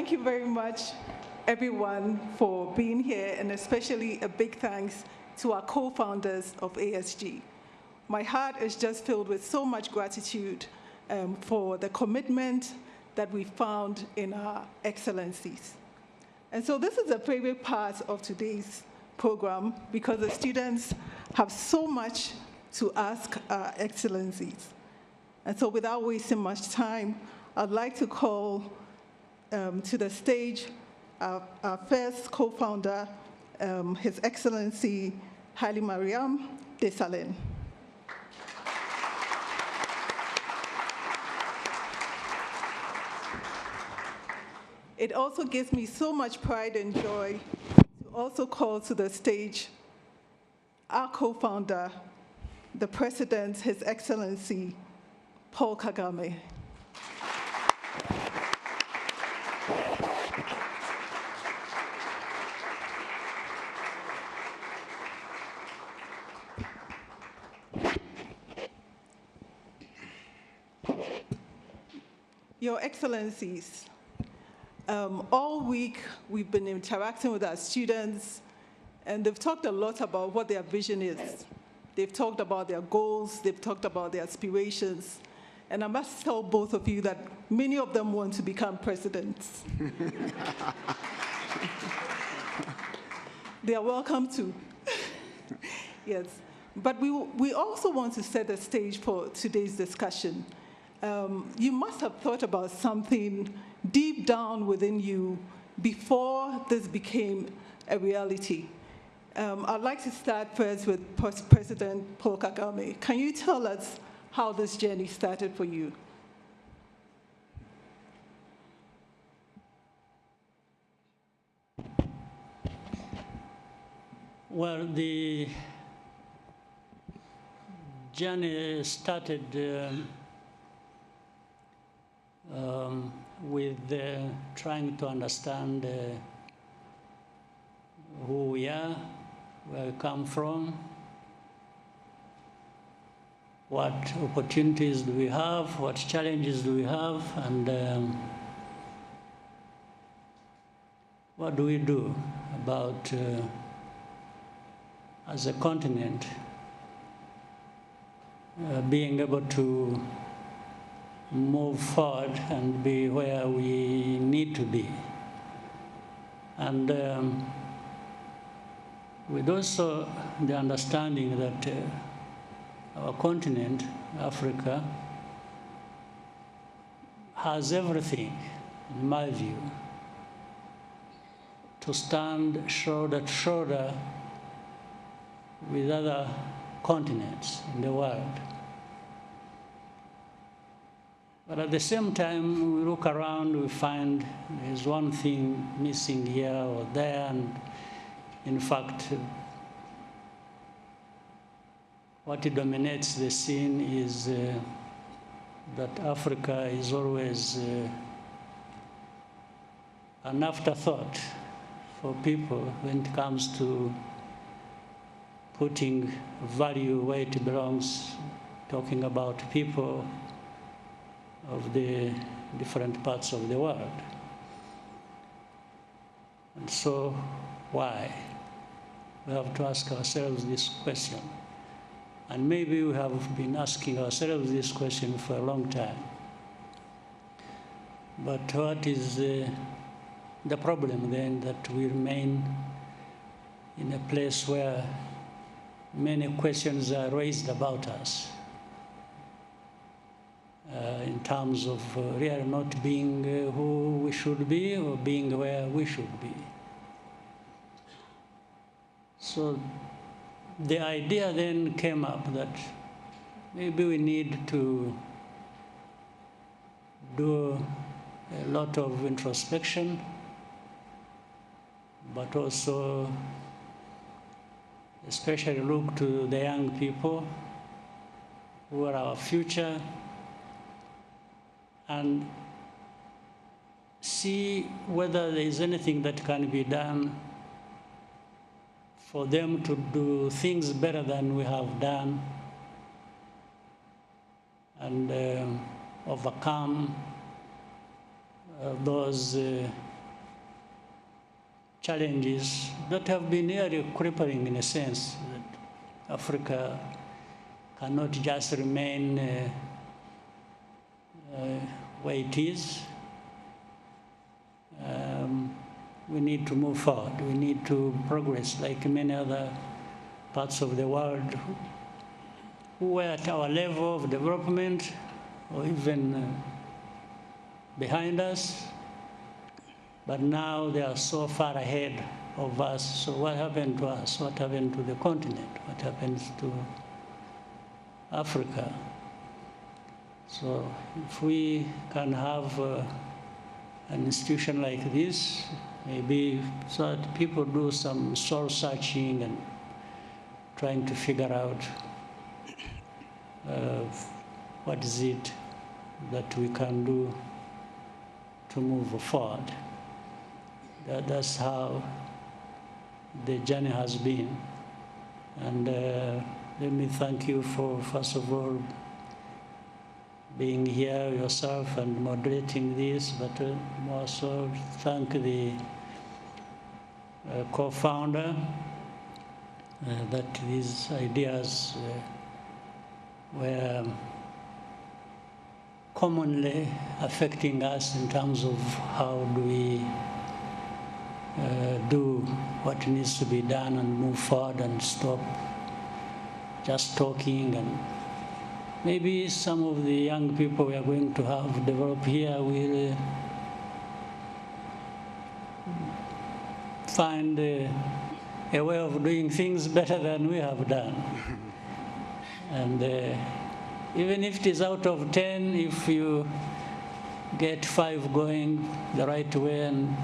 thank you very much, everyone, for being here, and especially a big thanks to our co-founders of ASG. My heart is just filled with so much gratitude for the commitment that we found in our excellencies. And so this is a favorite part of today's program because the students have so much to ask our excellencies. And so without wasting much time, I'd like to call to the stage our first co-founder, His Excellency Haile Mariam Desalegn. It also gives me so much pride and joy to also call to the stage our co-founder, the President, His Excellency Paul Kagame. Your Excellencies, all week we've been interacting with our students, and they've talked a lot about what their vision is. They've talked about their goals, they've talked about their aspirations, and I must tell both of you that many of them want to become presidents. They are welcome too. Yes, but we also want to set the stage for today's discussion. You must have thought about something deep down within you before this became a reality. I'd like to start first with President Paul Kagame. Can you tell us how this journey started for you? Well, the journey started with trying to understand who we are, where we come from, what opportunities do we have, what challenges do we have, and what do we do about, as a continent, being able to move forward and be where we need to be. And with also the understanding that our continent, Africa, has everything, in my view, to stand shoulder to shoulder with other continents in the world. But at the same time, we look around, we find there's one thing missing here or there, and in fact, what dominates the scene is that Africa is always an afterthought for people when it comes to putting value where it belongs, talking about people of the different parts of the world. And so, why? We have to ask ourselves this question. And maybe we have been asking ourselves this question for a long time. But what is the problem then, that we remain in a place where many questions are raised about us? In terms of really not being who we should be or being where we should be. So the idea then came up that maybe we need to do a lot of introspection, but also especially look to the young people who are our future, and see whether there is anything that can be done for them to do things better than we have done, and overcome those challenges that have been really crippling in a sense that Africa cannot just remain where it is. We need to move forward. We need to progress like many other parts of the world who were at our level of development or even behind us, but now they are so far ahead of us. So what happened to us? What happened to the continent? What happens to Africa? So if we can have an institution like this, maybe so that people do some soul searching and trying to figure out what is it that we can do to move forward. That's how the journey has been. And let me thank you for, first of all, being here yourself and moderating this, but also thank the co-founder that these ideas were commonly affecting us in terms of how do we do what needs to be done and move forward and stop just talking. And maybe some of the young people we are going to have develop here will find a way of doing things better than we have done. And even if it is out of 10, if you get 5 going the right way and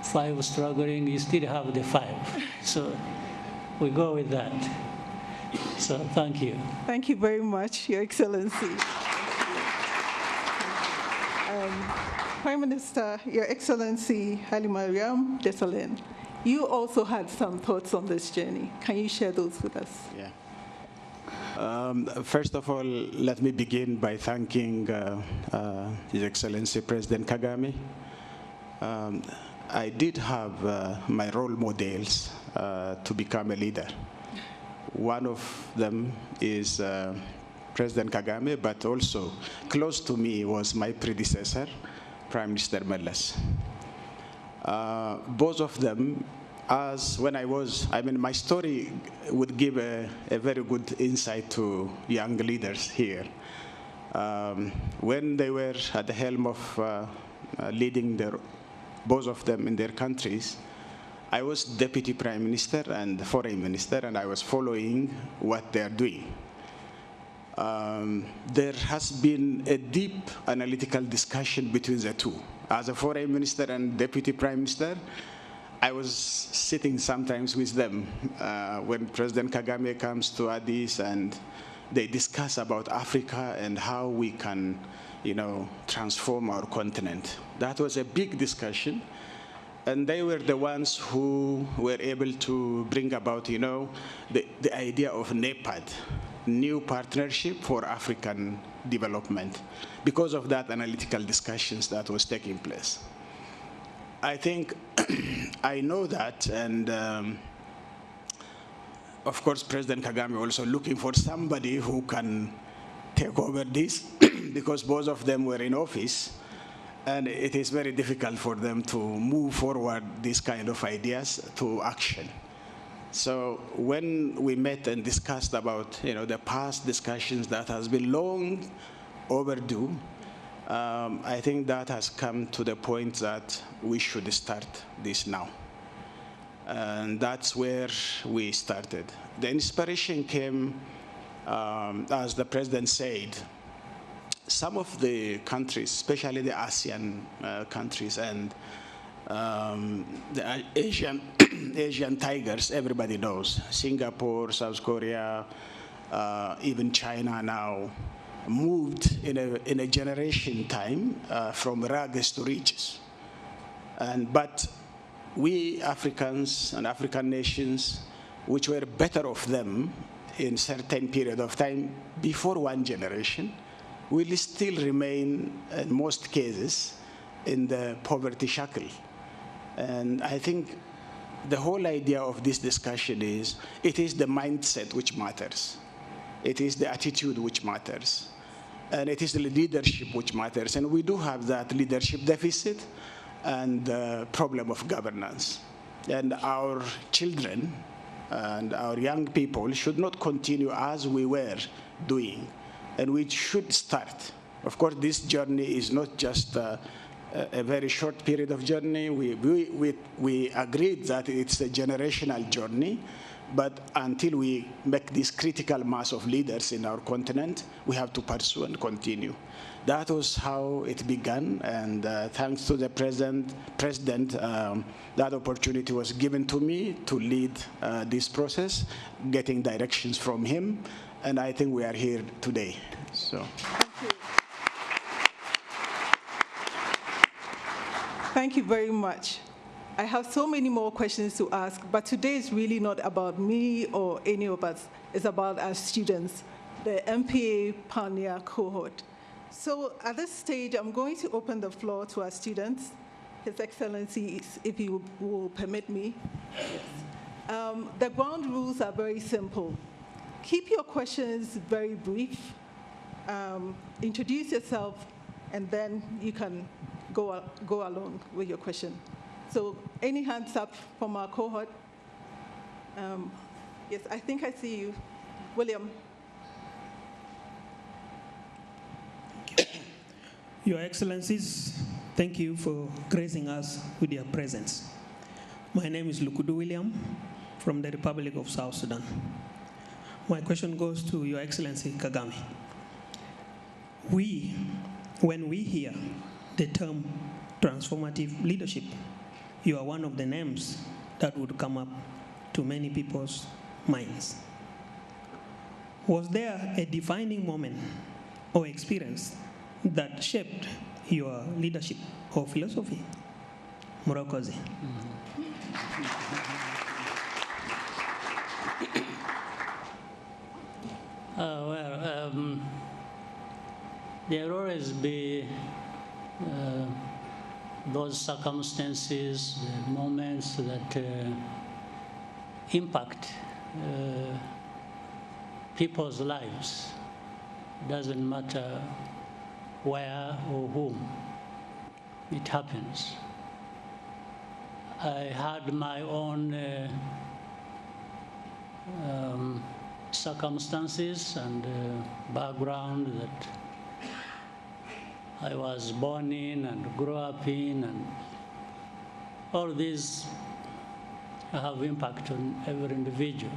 5 struggling, you still have the 5. So we go with that. So thank you. Thank you very much, Your Excellency. Prime Minister, Your Excellency Hailemariam Desalegn, you also had some thoughts on this journey. Can you share those with us? Yeah. First of all, let me begin by thanking His Excellency President Kagame. I did have my role models to become a leader. One of them is President Kagame, but also close to me was my predecessor, Prime Minister Mellas. Both of them, my story would give a very good insight to young leaders here. When they were at the helm of leading both of them in their countries, I was Deputy Prime Minister and Foreign Minister, and I was following what they are doing. There has been a deep analytical discussion between the two. As a Foreign Minister and Deputy Prime Minister, I was sitting sometimes with them when President Kagame comes to Addis and they discuss about Africa and how we can, transform our continent. That was a big discussion. And they were the ones who were able to bring about, the idea of NEPAD, New Partnership for African Development, because of that analytical discussions that was taking place. I think I know that, and of course, President Kagame also looking for somebody who can take over this, because both of them were in office. And it is very difficult for them to move forward these kind of ideas to action. So when we met and discussed about the past discussions that has been long overdue, I think that has come to the point that we should start this now. And that's where we started. The inspiration came, as the President said, some of the countries, especially the ASEAN countries and the Asian tigers, everybody knows. Singapore, South Korea, even China now, moved in a generation time from rags to riches. But we Africans and African nations, which were better off them in certain period of time before one generation, will still remain, in most cases, in the poverty shackle. And I think the whole idea of this discussion is, it is the mindset which matters. It is the attitude which matters. And it is the leadership which matters. And we do have that leadership deficit and the problem of governance. And our children and our young people should not continue as we were doing. And we should start. Of course, this journey is not just a very short period of journey. We agreed that it's a generational journey, but until we make this critical mass of leaders in our continent, we have to pursue and continue. That was how it began, and thanks to the president, that opportunity was given to me to lead this process, getting directions from him, and I think we are here today. So. Thank you. Thank you very much. I have so many more questions to ask, but today is really not about me or any of us. It's about our students, the MPA Pioneer cohort. So at this stage, I'm going to open the floor to our students. His Excellency, if you will permit me. Yes. The ground rules are very simple. Keep your questions very brief. Introduce yourself, and then you can go along with your question. So any hands up from our cohort? Yes, I think I see you. William. Your Excellencies, thank you for gracing us with your presence. My name is Lukudu William from the Republic of South Sudan. My question goes to Your Excellency Kagame. When we hear the term transformative leadership, you are one of the names that would come up to many people's minds. Was there a defining moment or experience that shaped your leadership or philosophy? Murakoze. There will always be those circumstances, moments that impact people's lives. Doesn't matter where or whom it happens. I had my own circumstances and background that I was born in and grew up in, and all these have impact on every individual.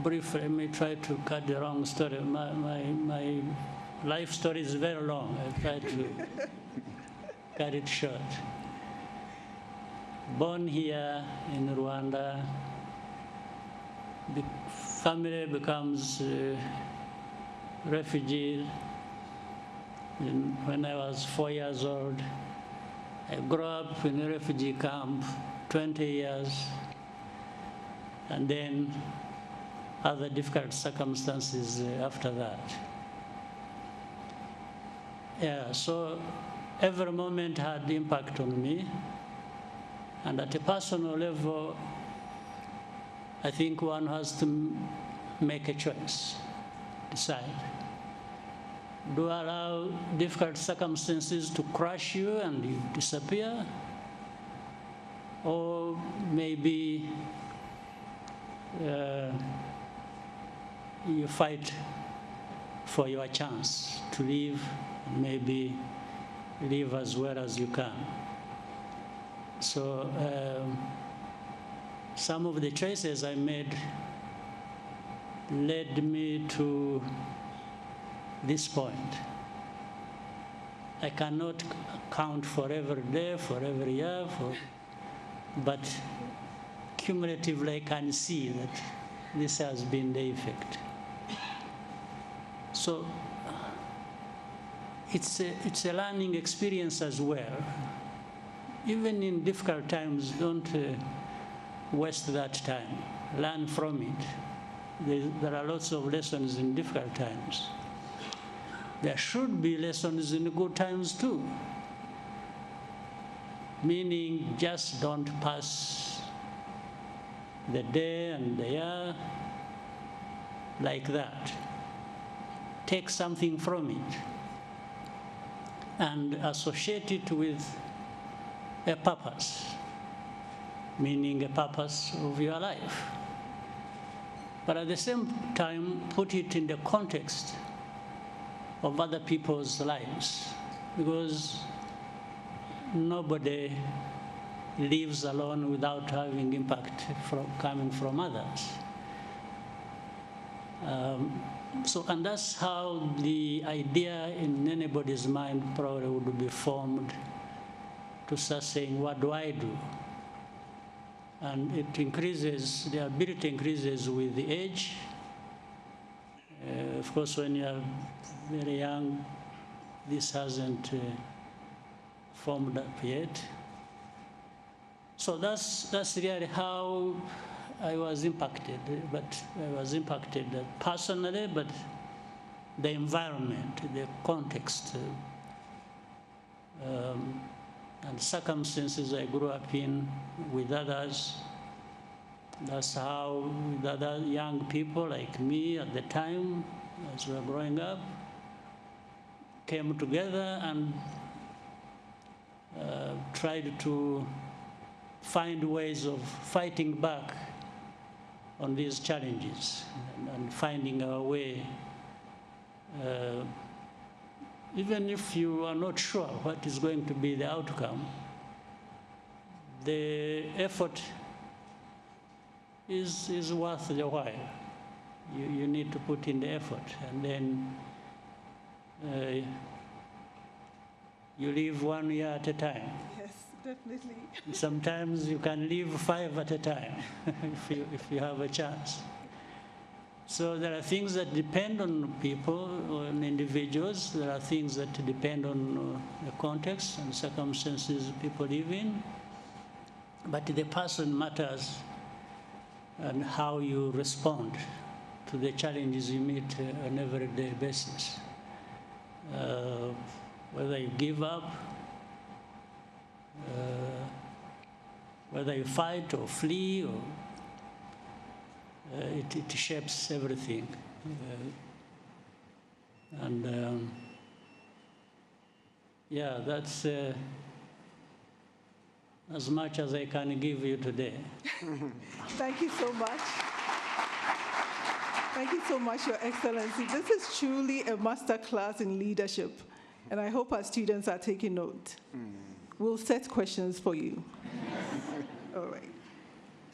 Briefly, let me try to cut the wrong story. My life story is very long. I try to cut it short. Born here in Rwanda, the family becomes refugee. When I was 4 years old, I grew up in a refugee camp, 20 years, and then other difficult circumstances after that. Yeah, so every moment had impact on me, and at a personal level, I think one has to make a choice, decide. Do I allow difficult circumstances to crush you and you disappear? Or maybe you fight for your chance to live, maybe live as well as you can. So some of the choices I made led me to this point. I cannot count for every day, for every year, but cumulatively I can see that this has been the effect. So it's a learning experience as well. Even in difficult times, don't waste that time. Learn from it. There are lots of lessons in difficult times. there should be lessons in good times too. Meaning, just don't pass the day and the year like that. Take something from it and associate it with a purpose, meaning a purpose of your life. But at the same time, put it in the context of other people's lives, because nobody lives alone without having impact coming from others. And that's how the idea in anybody's mind probably would be formed, to start saying, what do I do? And it increases, the ability increases with the age. Of course, when you're very young, this hasn't formed up yet. So that's really how I was impacted. But I was impacted personally, but the environment, the context, and circumstances I grew up in with others. That's how with other young people like me at the time, as we were growing up, came together and tried to find ways of fighting back on these challenges and finding our way. Even if you are not sure what is going to be the outcome, the effort is worth the while. You need to put in the effort, and then you live 1 year at a time. Yes, definitely. Sometimes you can live 5 at a time if you have a chance. So there are things that depend on people, on individuals. There are things that depend on the context and circumstances people live in. But the person matters, and how you respond to the challenges you meet on an everyday basis. Whether you give up, whether you fight or flee, or it shapes everything. Yeah, that's as much as I can give you today. Thank you so much. Thank you so much, Your Excellency. This is truly a master class in leadership, and I hope our students are taking note. We'll set questions for you. All right.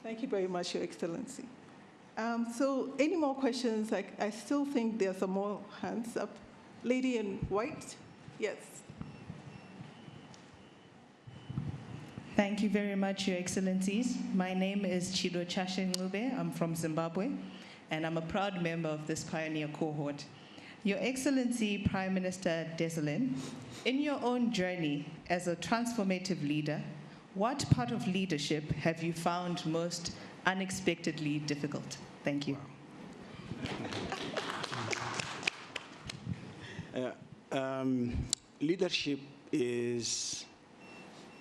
Thank you very much, Your Excellency. So any more questions? I still think there are some more hands up. Lady in white? Yes. Thank you very much, Your Excellencies. My name is Chido Chashe Ngube. I'm from Zimbabwe, and I'm a proud member of this pioneer cohort. Your Excellency, Prime Minister Desalegn, in your own journey as a transformative leader, what part of leadership have you found most unexpectedly difficult? Thank you. Leadership is,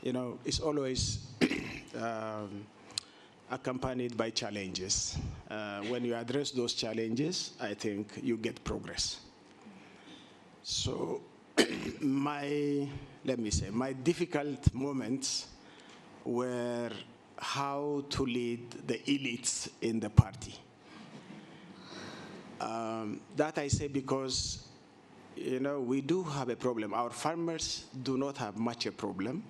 is always accompanied by challenges. When you address those challenges, I think you get progress. So my difficult moments were how to lead the elites in the party. That I say because, we do have a problem. Our farmers do not have much a problem.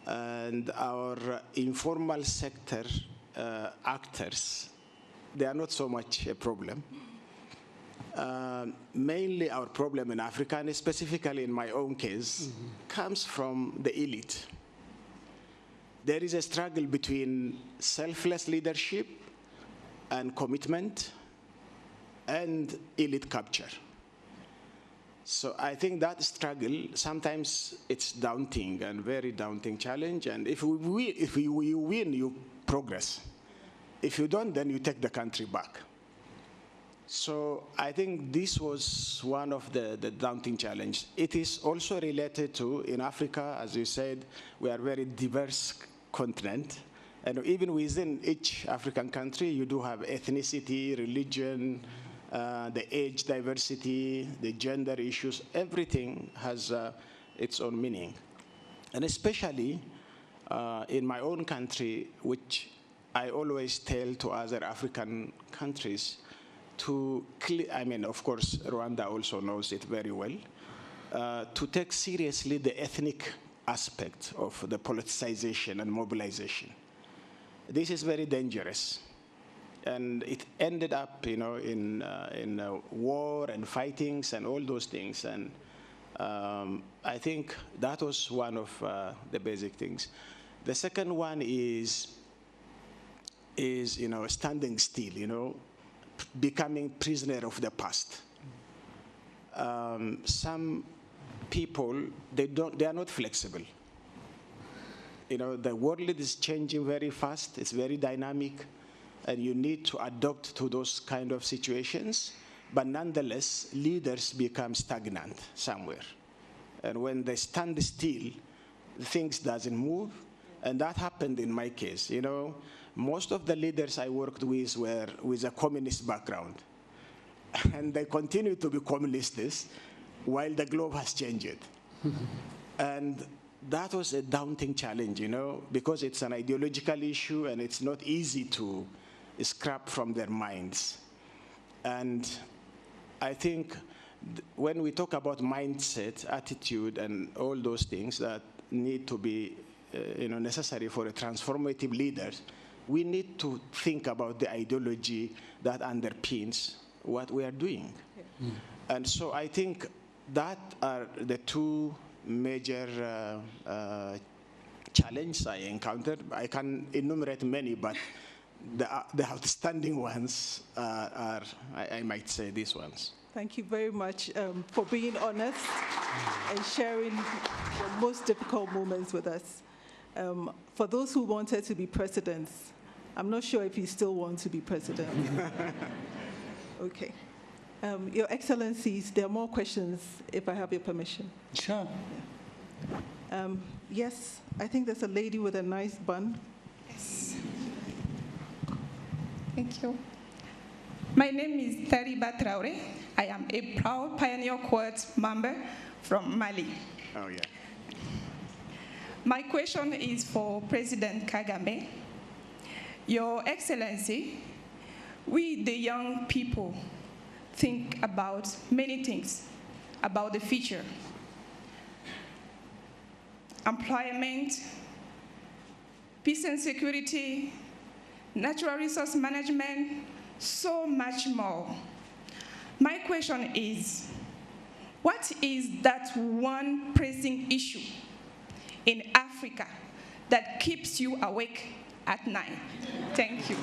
And our informal sector actors, they are not so much a problem. Mainly our problem in Africa, and specifically in my own case, comes from the elite. There is a struggle between selfless leadership and commitment and elite capture. So I think that struggle, sometimes it's daunting and very daunting challenge. And if you win, you progress. If you don't, then you take the country back. So I think this was one of the daunting challenges. It is also related to, in Africa, as you said, we are a very diverse continent. And even within each African country, you do have ethnicity, religion, the age diversity, the gender issues. Everything has its own meaning. And especially in my own country, which I always tell to other African countries, I mean, of course, Rwanda also knows it very well, to take seriously the ethnic aspect of the politicization and mobilization. This is very dangerous. And it ended up, in war and fightings and all those things. And I think that was one of the basic things. The second one is standing still, becoming prisoner of the past. Some people, they are not flexible. The world is changing very fast. It's very dynamic, and you need to adapt to those kind of situations. But nonetheless, leaders become stagnant somewhere. And when they stand still, things doesn't move. And that happened in my case. Most of the leaders I worked with were with a communist background. And they continue to be communists while the globe has changed. And that was a daunting challenge, because it's an ideological issue and it's not easy to scrap from their minds. And I think when we talk about mindset, attitude, and all those things that need to be necessary for a transformative leader, we need to think about the ideology that underpins what we are doing. Yeah. And so I think that are the two major challenges I encountered. I can enumerate many, but the outstanding ones are, I might say, these ones. Thank you very much for being honest and sharing your most difficult moments with us. For those who wanted to be presidents, I'm not sure if you still want to be president. Okay. Your Excellencies, there are more questions, if I have your permission. Sure. Yes, I think there's a lady with a nice bun. Yes. Thank you. My name is Tariba Traore. I am a proud Pioneer Court member from Mali. Oh, yeah. My question is for President Kagame. Your Excellency, we, the young people, think about many things about the future. Employment, peace and security, natural resource management, so much more. My question is, what is that one pressing issue in Africa that keeps you awake at night? Thank you.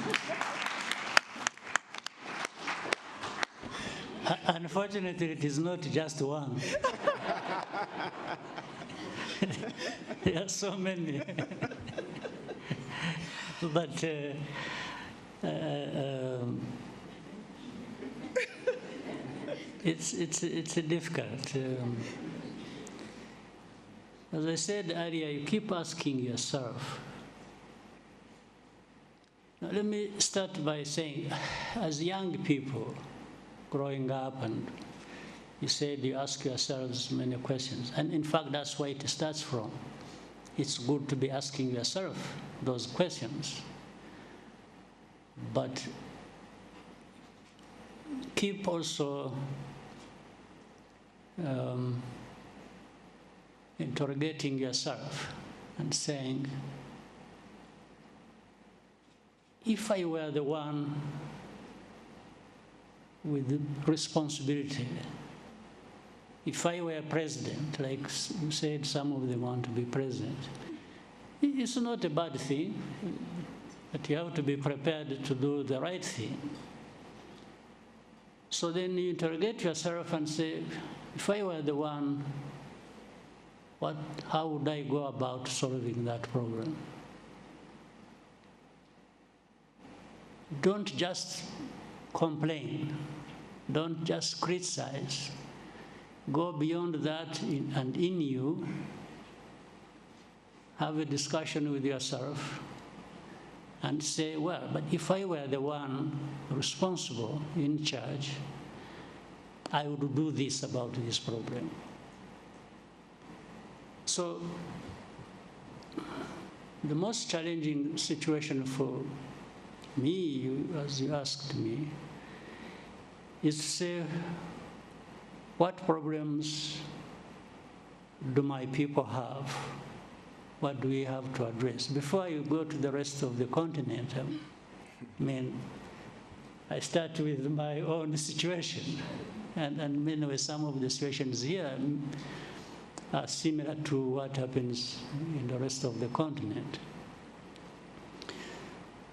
Unfortunately, it is not just one. There are so many. But it's difficult. As I said earlier, you keep asking yourself. Now, let me start by saying, as young people growing up, and you said you ask yourselves many questions, and in fact, that's where it starts from. It's good to be asking yourself those questions, but keep also interrogating yourself and saying, if I were the one with the responsibility, if I were president, like you said, some of them want to be president, it's not a bad thing, but you have to be prepared to do the right thing. So then you interrogate yourself and say, if I were the one, how would I go about solving that problem? Don't just complain. Don't just criticize. Go beyond that and in you, have a discussion with yourself and say, well, but if I were the one responsible, in charge, I would do this about this problem. So the most challenging situation for me, as you asked me, is to say, what problems do my people have? What do we have to address? Before you go to the rest of the continent, I start with my own situation. And anyway, some of the situations here are similar to what happens in the rest of the continent.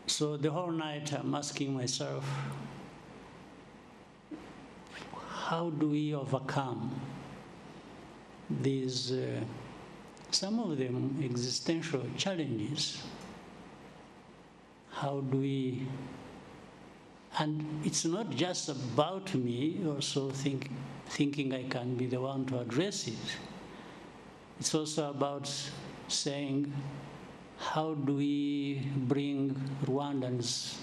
So the whole night I'm asking myself, how do we overcome these, some of them existential challenges? How do we, and it's not just about me also thinking I can be the one to address it. It's also about saying, how do we bring Rwandans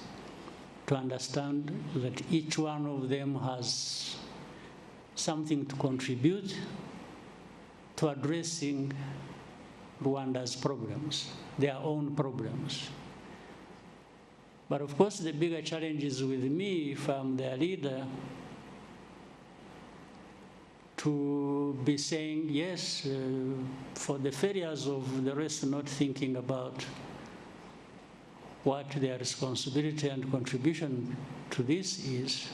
to understand that each one of them has something to contribute to addressing Rwanda's problems, their own problems. But of course, the bigger challenge is with me, if I'm their leader, to be saying, yes, for the failures of the rest not thinking about what their responsibility and contribution to this is,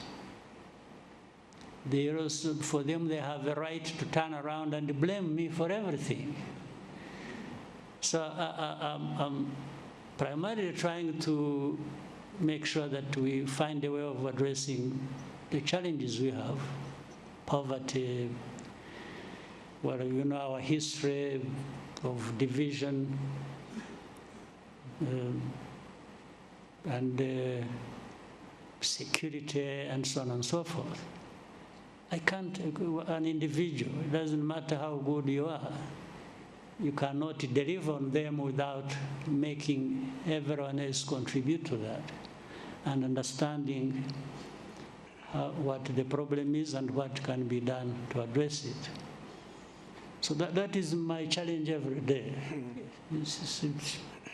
for them, they have a right to turn around and blame me for everything. So I'm primarily trying to make sure that we find a way of addressing the challenges we have. Poverty, well, you know, our history of division, and security, and so on and so forth. I can't, an individual, it doesn't matter how good you are, you cannot deliver on them without making everyone else contribute to that and understanding what the problem is and what can be done to address it. So that is my challenge every day. It's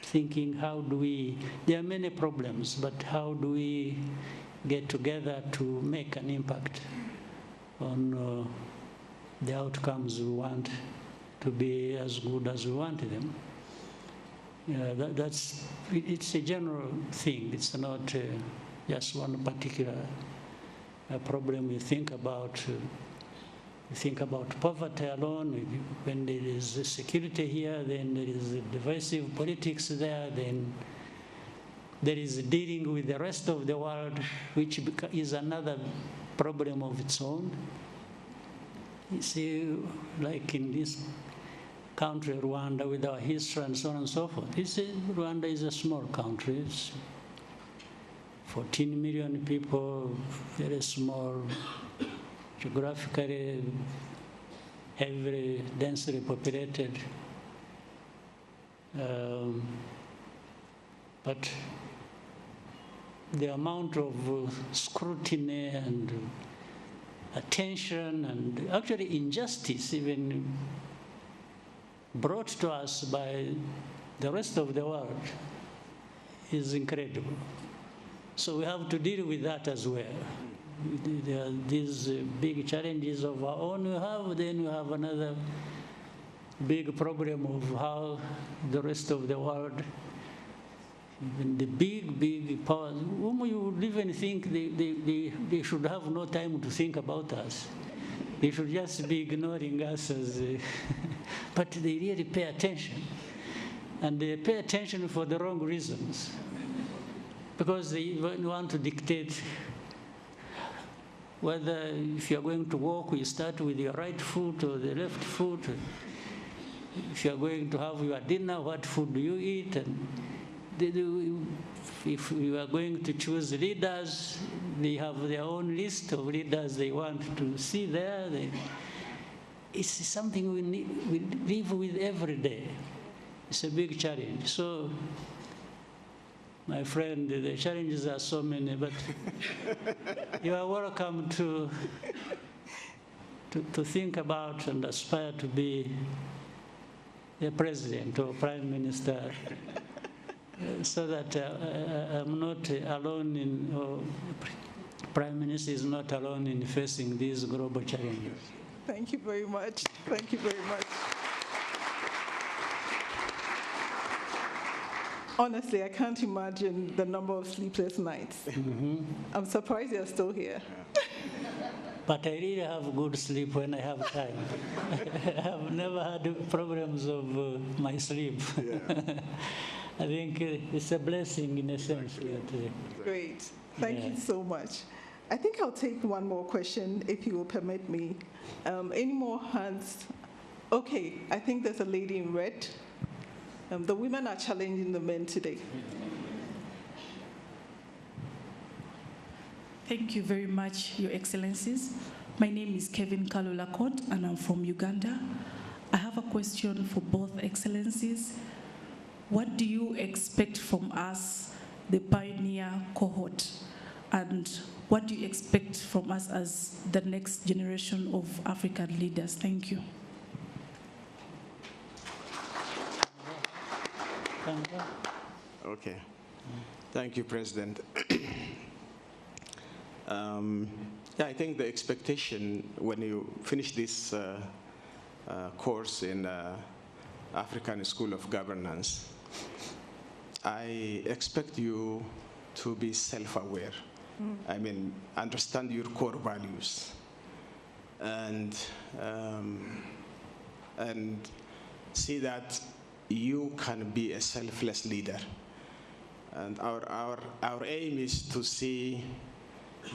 thinking, how do we, there are many problems, but how do we get together to make an impact on the outcomes we want to be as good as we want them. It's a general thing. It's not just one particular problem you think about. You think about poverty alone. When there is security here, then there is divisive politics there, then there is dealing with the rest of the world, which is another problem of its own. You see, like in this country, Rwanda, with our history and so on and so forth. Rwanda is a small country. It's 14 million people, very small, geographically heavily, densely populated. But the amount of scrutiny and attention and actually injustice even brought to us by the rest of the world is incredible. So we have to deal with that as well. There are these big challenges of our own we have, then we have another big problem of how the rest of the world, even the big powers, whom you would even think they should have no time to think about us. They should just be ignoring us as, but they really pay attention. And they pay attention for the wrong reasons. Because they want to dictate whether if you're going to walk, you start with your right foot or the left foot. If you're going to have your dinner, what food do you eat? And if we are going to choose leaders, they have their own list of leaders they want to see there. It's something we live with every day. It's a big challenge. So, my friend, the challenges are so many, but you are welcome to think about and aspire to be a president or prime minister, so that I'm not alone or prime minister is not alone in facing these global challenges. Thank you very much. Thank you very much. Honestly, I can't imagine the number of sleepless nights. I'm surprised you're still here. But I really have good sleep when I have time. I've never had problems of my sleep. Yeah. I think it's a blessing in a sense. Great. Thank you so much. I think I'll take one more question, if you will permit me. Any more hands? Okay, I think there's a lady in red. The women are challenging the men today. Thank you very much, Your Excellencies. My name is Kevin Kalulakot, and I'm from Uganda. I have a question for both Excellencies. What do you expect from us, the pioneer cohort? And what do you expect from us as the next generation of African leaders? Thank you. Okay. Thank you, President. Yeah, I think the expectation when you finish this course in African School of Governance, I expect you to be self-aware. I mean, understand your core values and see that you can be a selfless leader. And our aim is to see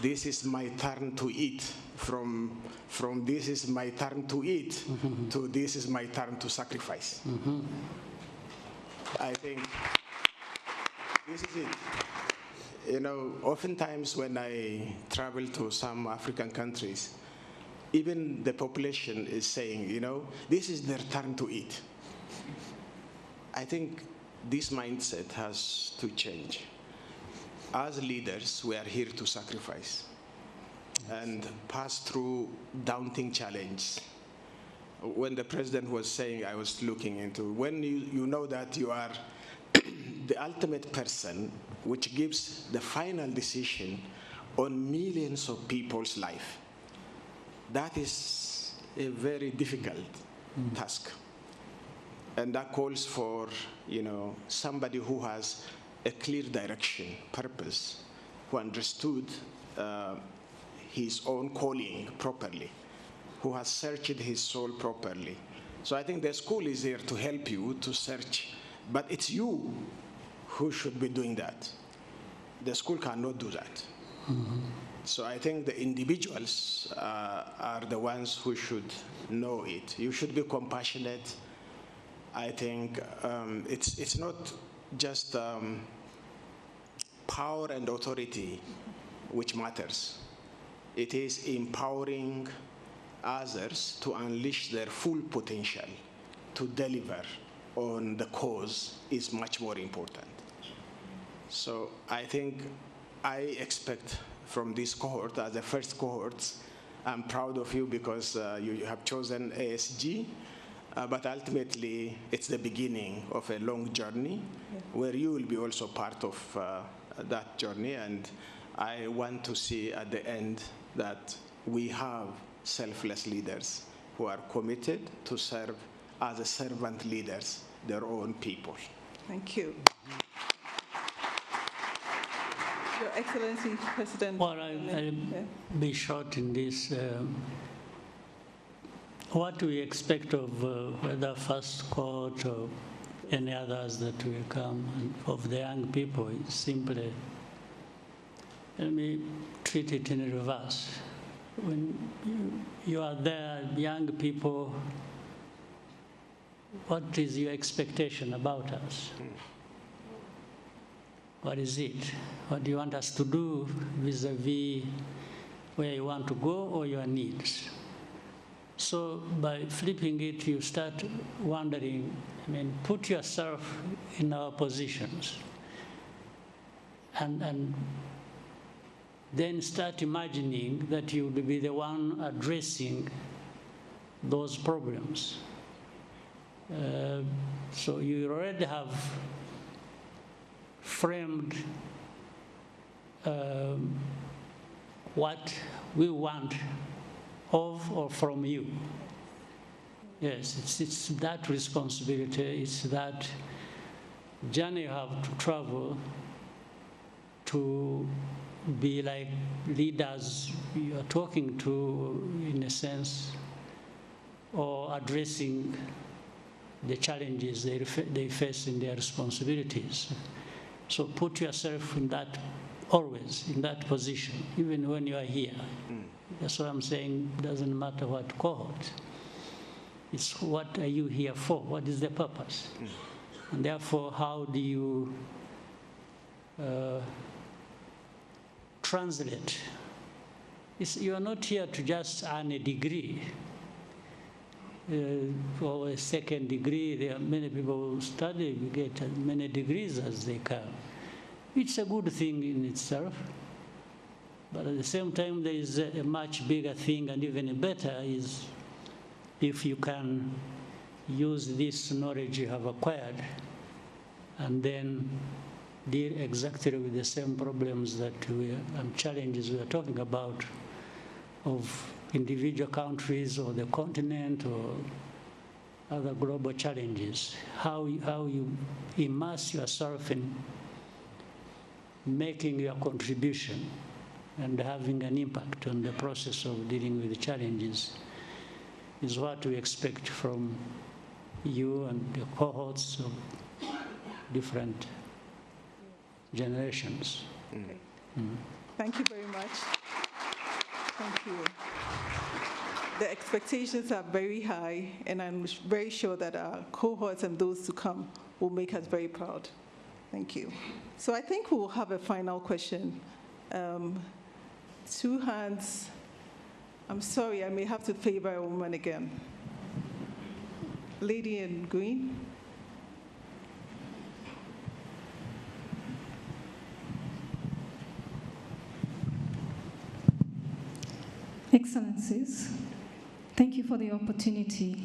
this is my turn to eat, from this is my turn to eat to this is my turn to sacrifice. I think this is it. You know, oftentimes when I travel to some African countries, even the population is saying, you know, this is their turn to eat. I think this mindset has to change. As leaders, we are here to sacrifice and pass through daunting challenges. When the president was saying, I was looking into, when you know that you are the ultimate person which gives the final decision on millions of people's life, that is a very difficult task. And that calls for, you know, somebody who has a clear direction, purpose, who understood his own calling properly, who has searched his soul properly. So I think the school is here to help you to search, but it's you who should be doing that. The school cannot do that. So I think the individuals are the ones who should know it. You should be compassionate. I think it's not just power and authority which matters. It is empowering others to unleash their full potential, to deliver on the cause is much more important. So I think I expect from this cohort, as the first cohort, I'm proud of you because you have chosen ASG. But ultimately, it's the beginning of a long journey where you will be also part of that journey. And I want to see at the end that we have selfless leaders who are committed to serve as a servant leaders, their own people. Thank you. Your Excellency, President. Well, I'll be short in this. What we expect of whether first cohort or any others that will come, and of the young people, is simply, let me treat it in reverse. When you are there, young people, what is your expectation about us? What is it? What do you want us to do vis-a-vis where you want to go or your needs? So by flipping it, you start wondering, put yourself in our positions and then start imagining that you will be the one addressing those problems. So you already have framed what we want of or from you. Yes, it's that responsibility, it's that journey you have to travel to be like leaders you are talking to, in a sense, or addressing the challenges they face in their responsibilities. So put yourself in that, always in that position, even when you are here. That's what I'm saying, doesn't matter what cohort. It's what are you here for? What is the purpose? And therefore, how do you translate? You are not here to just earn a degree or a second degree. There are many people who study, get as many degrees as they can. It's a good thing in itself. But at the same time, there is a much bigger thing, and even better is if you can use this knowledge you have acquired and then deal exactly with the same problems that and challenges we are talking about of individual countries or the continent or other global challenges. How you immerse yourself in making your contribution and having an impact on the process of dealing with the challenges is what we expect from you and the cohorts of different generations. Okay. Thank you very much. Thank you. The expectations are very high, and I'm very sure that our cohorts and those to come will make us very proud. Thank you. So I think we'll have a final question. Two hands. I'm sorry, I may have to favor a woman again. Lady in green. Excellencies, thank you for the opportunity.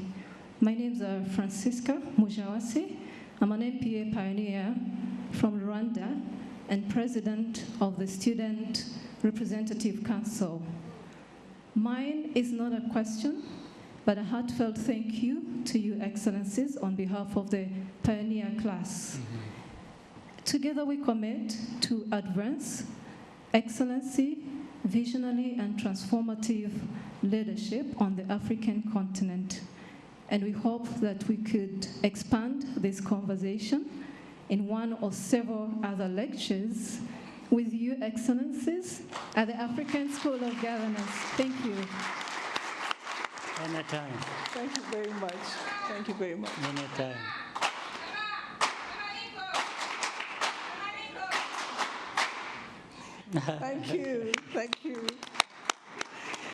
My name is Francisca Mujawasi. I'm an MPA pioneer from Rwanda and president of the Student Representative Council. Mine is not a question, but a heartfelt thank you to you, Excellencies, on behalf of the pioneer class. Together we commit to advance excellency, visionary and transformative leadership on the African continent. And we hope that we could expand this conversation in one or several other lectures with you, Excellencies, at the African School of Governance. Thank you. Anytime. Thank you very much. Thank you very much. Anytime. Thank you. Thank you.